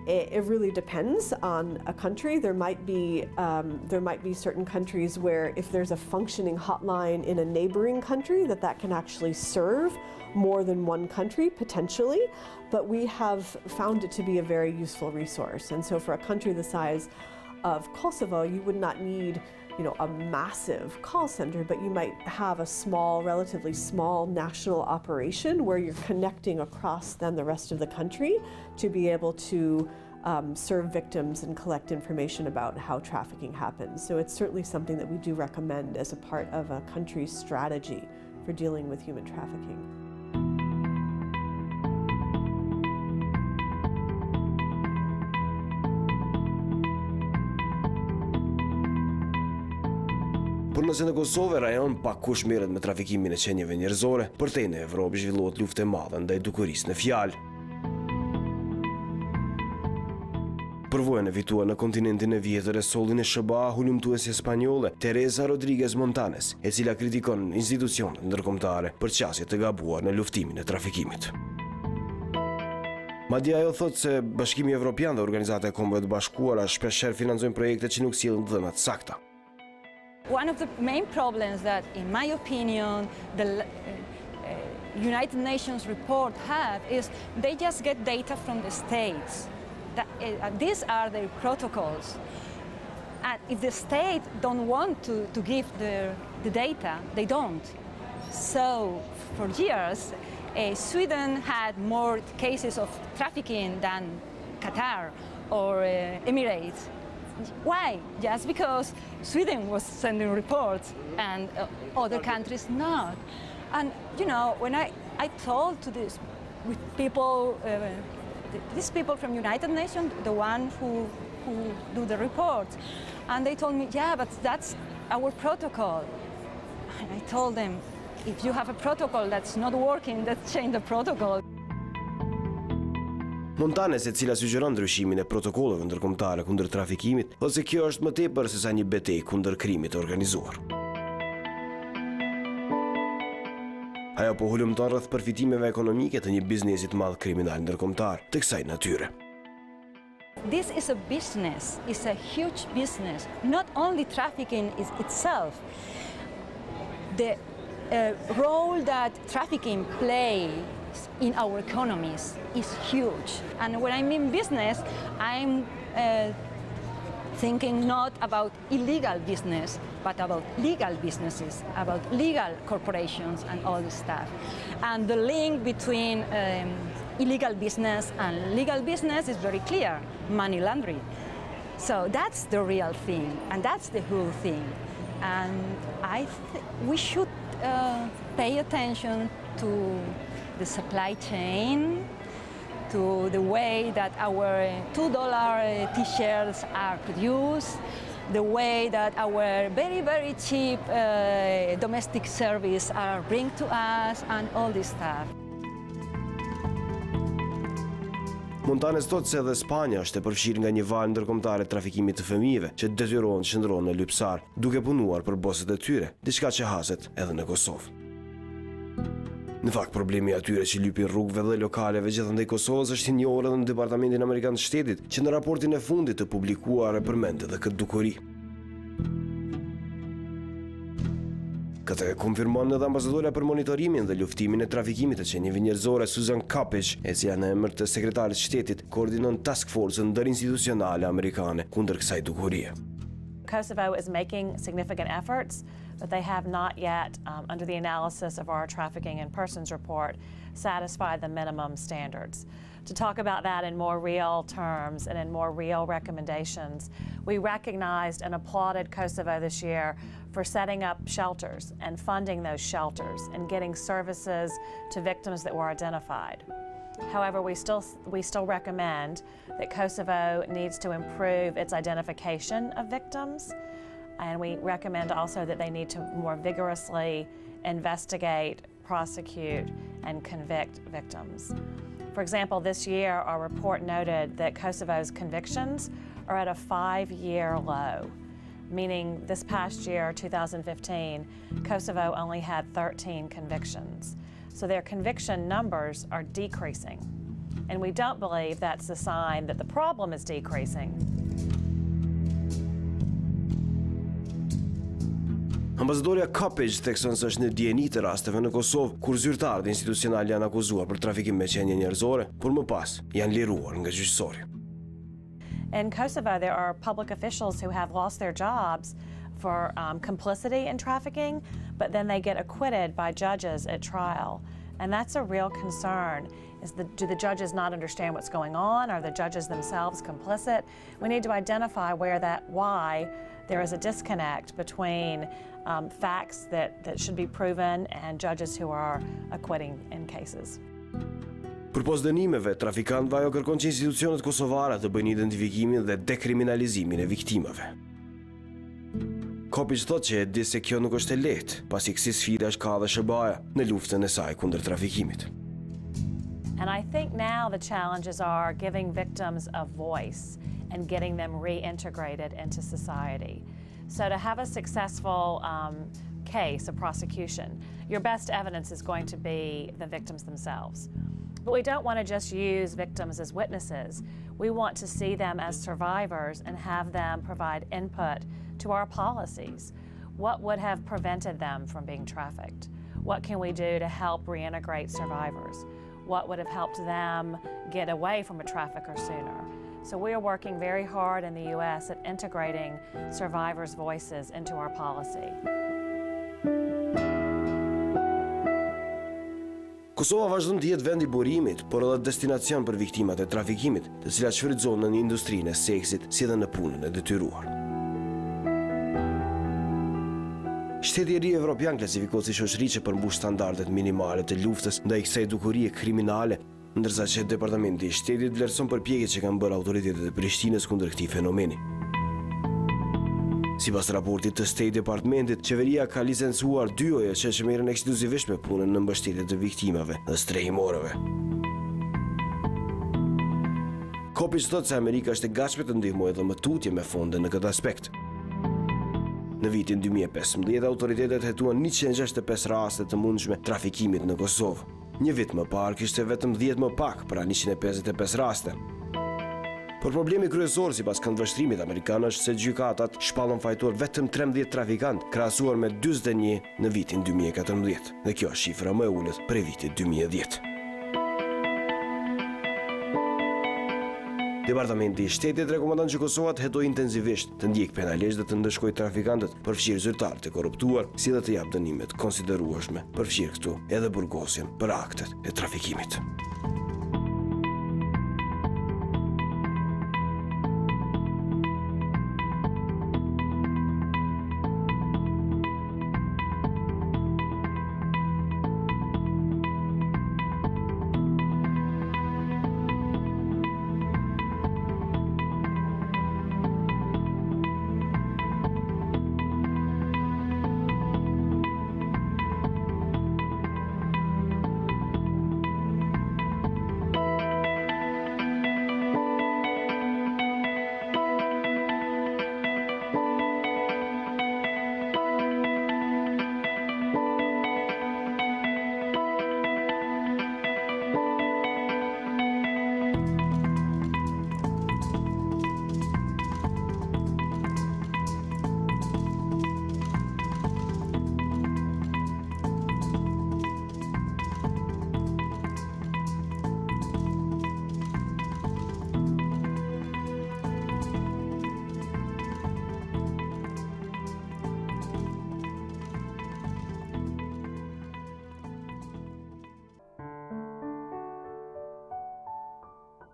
It really depends on a country. There might be certain countries where if there's a functioning hotline in a neighboring country, that can actually serve more than one country potentially. But we have found it to be a very useful resource. And so for a country the size of Kosovo, you would not need, a massive call center, but you might have a small, relatively small national operation where you're connecting across then the rest of the country to be able to serve victims and collect information about how trafficking happens. So it's certainly something that we do recommend as a part of a country's strategy for dealing with human trafficking. Por nëse në Kosovë rajon pak kush merret me trafikimin e qenieve njerëzore, përtej në Evropë zhvillohet luftë e madhe ndaj dukurisë në fjalë. Përvojën e fituar në kontinentin e vjetër e sollin e SBA hulumtuese spanjolle Teresa Rodriguez Montanes, e cila kritikon institucionet ndërkombëtare për qasje të gabuar në luftimin e trafikimit. Madje ajo thotë se Bashkimi Evropian dhe Organizata e Kombeve të Bashkuara shpeshherë financojnë projekte që nuk sjellin dhëna të sakta. One of the main problems that, in my opinion, the United Nations report have is they just get data from the states. These are their protocols. And if the state don't want to give the data, they don't. So for years, Sweden had more cases of trafficking than Qatar or Emirates. Why? Just because Sweden was sending reports and other countries not. And you know, when I told to this with people, these people from United Nations, the one who do the reports, and they told me, yeah, but that's our protocol. And I told them, if you have a protocol that's not working, let's change the protocol. Montanes, e cila sugjeron ndryshimin e protokolleve ndërkombëtare kundër trafikimit, thotë se kjo është më tepër se sa një betejë kundër krimit të organizuar. Ajo po hulumton rreth përfitimeve ekonomike të një biznesi të madh kriminal ndërkombëtar të kësaj natyre. This is a business, it's a huge business. Not only trafficking is itself, the role that trafficking plays in our economies is huge. And when I mean business, I'm thinking not about illegal business, but about legal businesses, about legal corporations and all this stuff. And the link between illegal business and legal business is very clear, money laundering. So that's the real thing, and that's the whole thing. And we should pay attention to the supply chain, to the way that our $2 t-shirts are produced, the way that our very, very cheap domestic service are bring to us, and all this stuff. Montanes thotë se edhe Spanja është e përfshirë nga një valë ndërkombëtare trafikimit të fëmijëve që detyrohen të shndrohen në lypsar, duke punuar për bosët e tyre, diçka që haset edhe në Kosovë. Në fakt, problemi atyre që lypin rrugëve dhe lokaleve gjithandaj Kosovës është i njohur edhe në Departamentin Amerikan të Shtetit, që në raportin e fundit të publikuar e përmend edhe këtë dukuri. Këtë e konfirmon edhe ambasadorja për monitorimin dhe luftimin e trafikimit të qenieve njerëzore Susan Kapich, e cila në emër të sekretarit të shtetit koordinon task force-ën ndërinstitucionale amerikane kundër kësaj dukurie. Kosovo is making significant efforts, but they have not yet, under the analysis of our Trafficking in Persons report, satisfied the minimum standards. To talk about that in more real terms and in more real recommendations, we recognized and applauded Kosovo this year for setting up shelters and funding those shelters and getting services to victims that were identified. However, we still recommend that Kosovo needs to improve its identification of victims, and we recommend also that they need to more vigorously investigate, prosecute, and convict victims. For example, this year our report noted that Kosovo's convictions are at a 5-year low, meaning this past year, 2015, Kosovo only had 13 convictions. So their conviction numbers are decreasing. And we don't believe that's a sign that the problem is decreasing. Ambasadorja Kapich thekson se është në dieni të rasteve në Kosovë kur zyrtarët institucional janë akuzuar për trafikim me qenie njerëzore, por më pas janë liruar nga gjyqësori. In Kosovo, there are public officials who have lost their jobs for complicity in trafficking, but then they get acquitted by judges at trial. And that's a real concern. Do the judges not understand what's going on? Are the judges themselves complicit? We need to identify why there is a disconnect between facts that should be proven and judges who are acquitting in cases. Përpos dënimeve, trafikantëve ajo kërkon që institucionet kosovare të bëjnë identifikimin dhe dekriminalizimin e viktimave. Kopić thotë që e di se kjo nuk është e lehtë, pasi kësi sfidash ka dhe SBA-ja në luftën e saj kundër trafikimit. And I think now the challenges are giving victims a voice and getting them reintegrated into society. So to have a successful case, a prosecution, your best evidence is going to be the victims themselves. But we don't want to just use victims as witnesses. We want to see them as survivors and have them provide input to our policies. What would have prevented them from being trafficked? What can we do to help reintegrate survivors? What would have helped them get away from a trafficker sooner? So we are working very hard in the U.S. at integrating survivors' voices into our policy. Kosova vazhdon të jetë vend i burimit, por edhe destinacion për viktimat e trafikimit, të cilat shfrytëzohen në industrinë e seksit, si dhe në punën e detyruar. Shteti i ri evropian klasifikohet si shoqëri që përmbush standardet minimale të luftës ndaj kësaj dukurie kriminale, ndërsa që Departamenti i Shtetit vlerëson përpjekjet që kanë bërë autoritetet e Prishtinës kundër këtij fenomeni. Sipas raportit të State Departmentit, qeveria ka licencuar 2 oje që merren ekskluzivisht me punën në mbështetje të viktimave dhe strehimorëve. Kopić thotë se Amerika është e gatshme të ndihmojë edhe më tutje me fonde në këtë aspekt. Në vitin 2015, autoritetet hetuan 165 raste të mundshme trafikimit në Kosovë. Një vit më parë kishte vetëm 10 më pak, pra 155 raste. Por problemi kryesor sipas këndvështrimit amerikan është se gjykatat shpallën fajtor vetëm 13 trafikant, krahasuar me 41 në vitin 2014. Dhe kjo është shifra më e ulët prej vitit 2010. Departamenti i Shtetit rekomandon që Kosova të hetojë intensivisht, të ndjekë penalisht dhe të ndëshkojë trafikantët, përfshirë zyrtarë të korruptuar, si dhe të japë dënime të konsiderueshme, përfshirë këtu edhe burgosjen për aktet e trafikimit.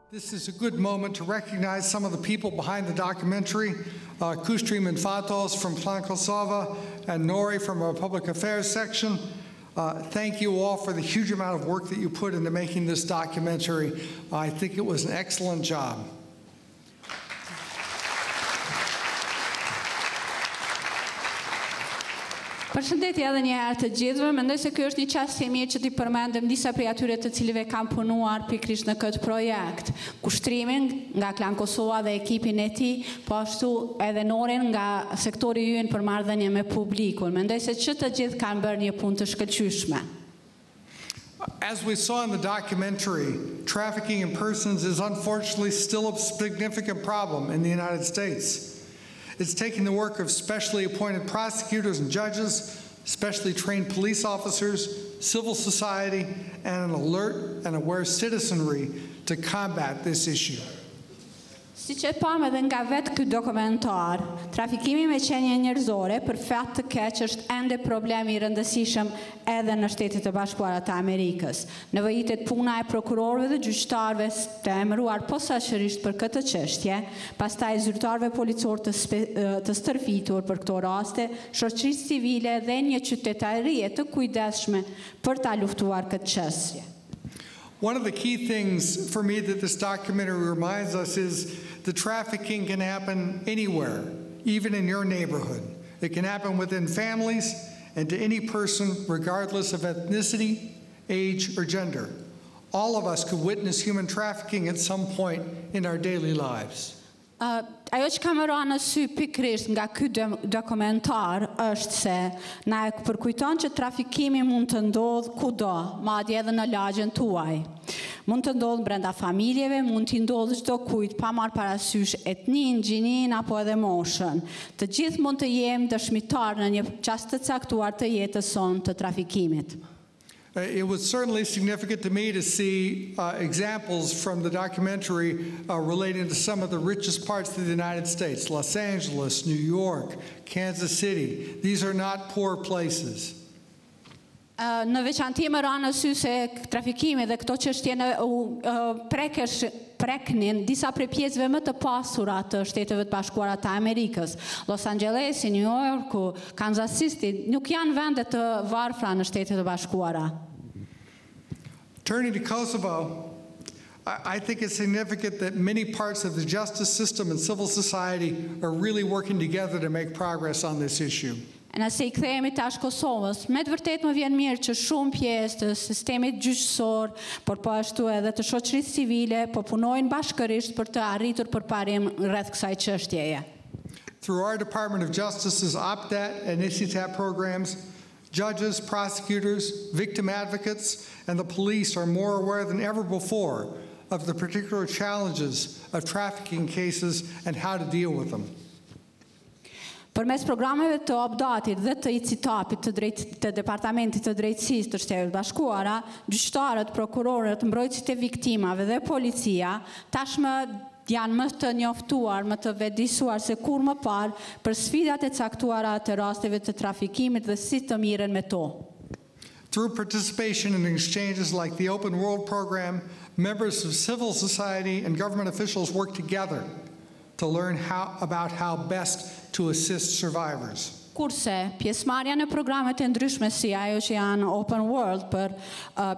This is a good moment to recognize some of the people behind the documentary, Kustrim and Fatos from Klan Kosova and Nori from our Public Affairs section. Thank you all for the huge amount of work that you put into making this documentary. I think it was an excellent job. Përshëndetje edhe një herë të gjithëve. Mendoj se ky është një çast i mirë që t'i përmendem disa prej atyre të cilëve kanë punuar pikërisht në këtë projekt. Kushtrimin nga Klan Kosova dhe ekipin e tij, po ashtu edhe Norin nga sektori ynë për marrëdhënie me publikun. Mendoj se që të gjithë kanë bërë një punë të shkëlqyeshme. As we saw in the documentary, trafficking in persons is unfortunately still a significant problem in the United States. It's taking the work of specially appointed prosecutors and judges, specially trained police officers, civil society, and an alert and aware citizenry to combat this issue. Siç e pam edhe nga vetë ky dokumentar, trafikimi me qenie njerëzore për fat të keq është ende problemi i rëndësishëm edhe në Shtetet e Bashkuara të Amerikës. Nevojitet puna e prokurorëve dhe gjyqtarëve të emëruar posaçërisht për këtë çështje, pastaj zyrtarëve policor të stërvitur për këto raste, shoqërisë civile dhe një qytetari të kujdesshme për ta luftuar këtë çështje. One of the key things for me that this documentary reminds us is the trafficking can happen anywhere, even in your neighborhood. It can happen within families and to any person regardless of ethnicity, age, or gender. All of us could witness human trafficking at some point in our daily lives. Ajo që kam rënë në sy pikërisht nga ky dokumentar është se na e përkujton që trafikimi mund të ndodhë kudo, madje edhe në lagjen tuaj. Mund të ndodhë brenda familjeve, mund të ndodhë çdo kujt pa marrë parasysh etnin, gjinin apo edhe moshën. Të gjithë mund të jemi dëshmitar në një çast të caktuar të jetës sonë të trafikimit. It was certainly significant to me to see examples from the documentary relating to some of the richest parts of the United States, Los Angeles, New York, Kansas City. These are not poor places. Në veçanti më ra në sy se trafikimi dhe këto çështje preknin disa prej pjesëve më të pasura të Shteteve të Bashkuara të Amerikës. Los Angeles, New York, Kansas City nuk janë vende të varfra në Shtetet e Bashkuara. Turning to Kosovo, I think it's significant that many parts of the justice system and civil society are really working together to make progress on this issue. Nëse I kthehemi tash Kosovës, me të vërtetë më vjen mirë që shumë pjesë të sistemit gjyqësor, por po ashtu edhe të shoqërisë civile, po punojnë bashkërisht për të arritur përparim rreth kësaj çështjeje. Through our Department of Justice's OPDAT and ICTAP programs, judges, prosecutors, victim advocates, and the police are more aware than ever before of the particular challenges of trafficking cases and how to deal with them. Përmes programeve të OPDAT-it dhe të ICTAP-it të Departamentit të Drejtësisë të Shtetit Bashkuara, gjyqtarët, prokurorët, mbrojtësit e viktimave dhe policia tashmë janë më të njoftuar, më të vetëdijsuar se kur më parë për sfidat e caktuara të rasteve të trafikimit dhe si të miren me to. Through participation in exchanges like the Open World Program, members of civil society and government officials work together to learn about how best to assist survivors. Kurse pjesëmarrja në programet e ndryshme si ajo që janë Open World për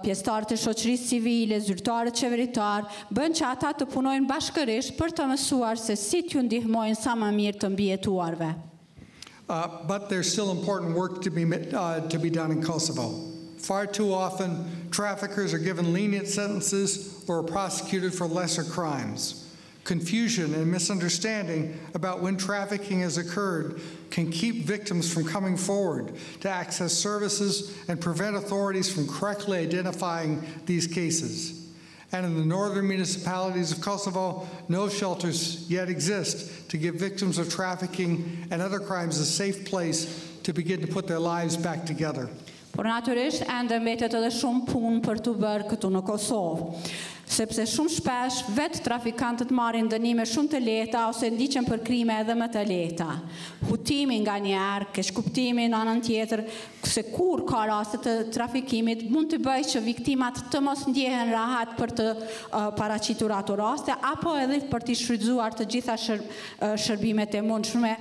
pjesëtarët e shoqërisë civile, zyrtarët qeveritar, bën që ata të punojnë bashkërisht për të mësuar se si t'ju ndihmojnë sa më mirë të mbijetuarve. But there's still important work to be done in Kosovo. Far too often, traffickers are given lenient sentences or are prosecuted for lesser crimes. Confusion and misunderstanding about when trafficking has occurred can keep victims from coming forward to access services and prevent authorities from correctly identifying these cases. And in the northern municipalities of Kosovo, no shelters yet exist to give victims of trafficking and other crimes a safe place to begin to put their lives back together. Por natyrisht ende mbetet edhe shumë punë për të bërë këtu në Kosovë. Sepse shumë shpesh vetë trafikantët marrin dënime shumë të lehta ose ndiqen për krime edhe më të lehta. Hutimi nganjëherë, keqkuptimi në anën tjetër, se kur ka raste të trafikimit mund të bëjë që viktimat të mos ndjehen rahat për të paraqitur ato raste apo edhe për të shfrytzuar të gjitha shërbimet e mundshme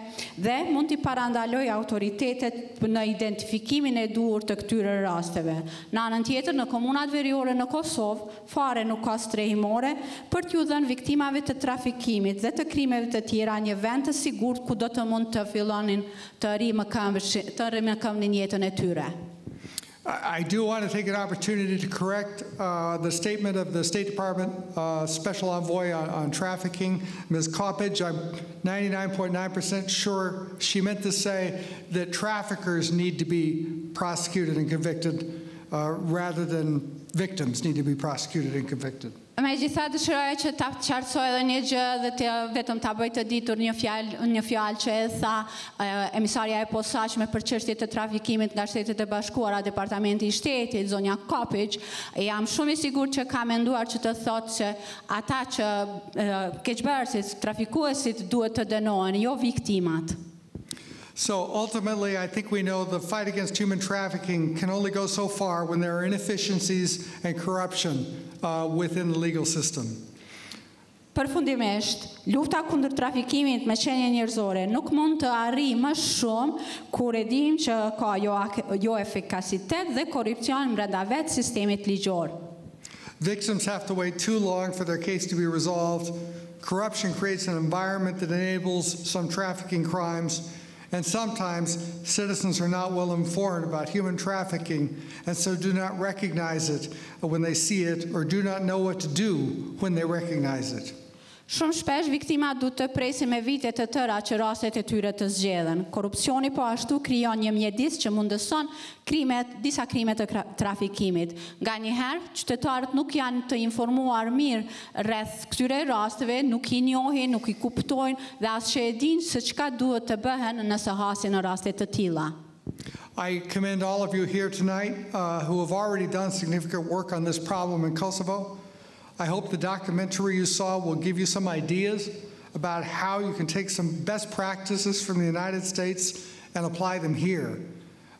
dhe mund t'i parandalojë autoritetet në identifikimin e duhur të këtyre rasteve. Në anën tjetër, në komunat veriore në Kosovë, fare nuk ka strehimore për t'ju dhënë viktimave të trafikimit dhe të krimeve të tjera një vend të sigurt ku do të mund të fillonin të rimëkëmbnin jetën e tyre. I do want to take an opportunity to correct the statement of the State Department Special Envoy on Trafficking, Ms. Coppage. I'm 99.9% sure she meant to say that traffickers need to be prosecuted and convicted rather than victims need to be prosecuted and convicted. Megjithatë dëshiroja që ta qartësoj edhe një gjë dhe vetëm ta bëj të ditur një fjalë që e tha emisaria e posaçme për çështjet e trafikimit nga Shtetet e Bashkuara, Departamenti I Shtetit, zonja Kopic. Jam shumë I sigurt që ka menduar që të thotë që ata që keqbërësit, trafikuesit duhet të dënohen, jo viktimat. So ultimately, I think we know the fight against human trafficking can only go so far when there are inefficiencies and corruption within the legal system. Përfundimisht, lufta kundër trafikimit me qenie njerëzore nuk mund të arrijë më shumë kur e dim që ka jo efikasitet dhe korrupsion brenda vetë sistemit ligjor. Victims have to wait too long for their case to be resolved. Corruption creates an environment that enables some trafficking crimes. And sometimes citizens are not well informed about human trafficking and so do not recognize it when they see it or do not know what to do when they recognize it. Shumë shpesh viktimat duhet të presin me vite të tëra që rastet e tyre të zgjedhen. Korrupsioni po ashtu krijon një mjedis që mundëson disa krime të trafikimit. Nganjëherë, qytetarët nuk janë të informuar mirë rreth këtyre rasteve, nuk I njohin, nuk I kuptojnë dhe as që e dinë se çka duhet të bëhen nëse hasin në raste të tilla. I commend all of you here tonight who have already done significant work on this problem in Kosovo. I hope the documentary you saw will give you some ideas about how you can take some best practices from the United States and apply them here.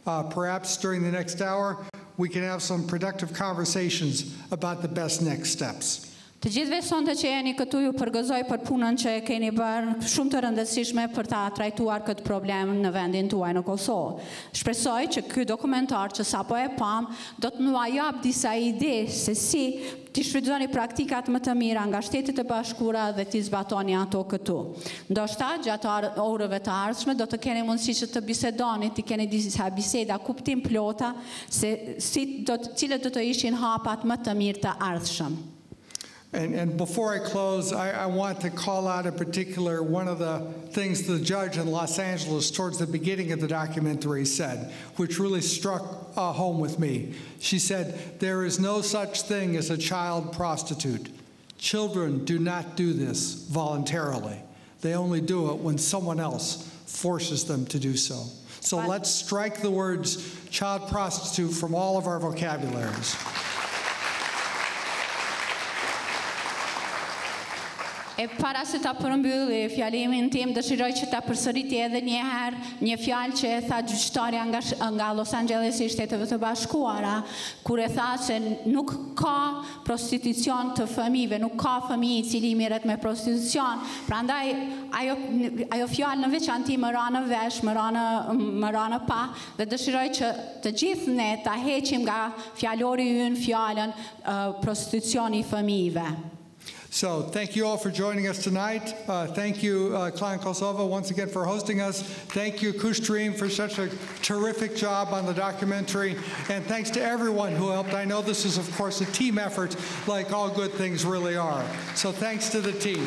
Perhaps during the next hour, we can have some productive conversations about the best next steps. Të gjithëve sonte që jeni këtu ju përgëzoj për punën që e keni bërë shumë të rëndësishme për ta trajtuar këtë problem në vendin tuaj në Kosovë. Shpresoj që ky dokumentar që sapo e pam do të na jap disa ide se si ti shfrytëzoni praktikat më të mira nga Shtetet e Bashkuara dhe ti zbatoni ato këtu. Ndoshta gjatë orëve të ardhshme do të keni mundësi që të bisedoni, të keni disa biseda kuptim plota se cilët do të ishin hapat më të mirë të ardhshëm. And before I close, I want to call out in particular one of the things the judge in Los Angeles towards the beginning of the documentary said, which really struck home with me. She said, "There is no such thing as a child prostitute. Children do not do this voluntarily. They only do it when someone else forces them to do so." So let's strike the words child prostitute from all of our vocabularies. E para se ta përmbylli fjalimin tim, dëshiroj që ta përsëriti edhe një herë një fjalë që e tha gjyqtarja nga Los Angeles I Shteteve të Bashkuara, kur e tha se nuk ka prostitucion të fëmijëve, nuk ka fëmijë I cili merret me prostitucion. Prandaj ajo fjalë në veçanti më ra në vesh, më ra në pa dhe dëshiroj që të gjithë ne ta heqim nga fjalori ynë fjalën prostitucioni I fëmijëve. So thank you all for joining us tonight. Thank you, Klan Kosova, once again for hosting us. Thank you, Kushtream, for such a terrific job on the documentary. And thanks to everyone who helped. I know this is, of course, a team effort, like all good things really are. So thanks to the team.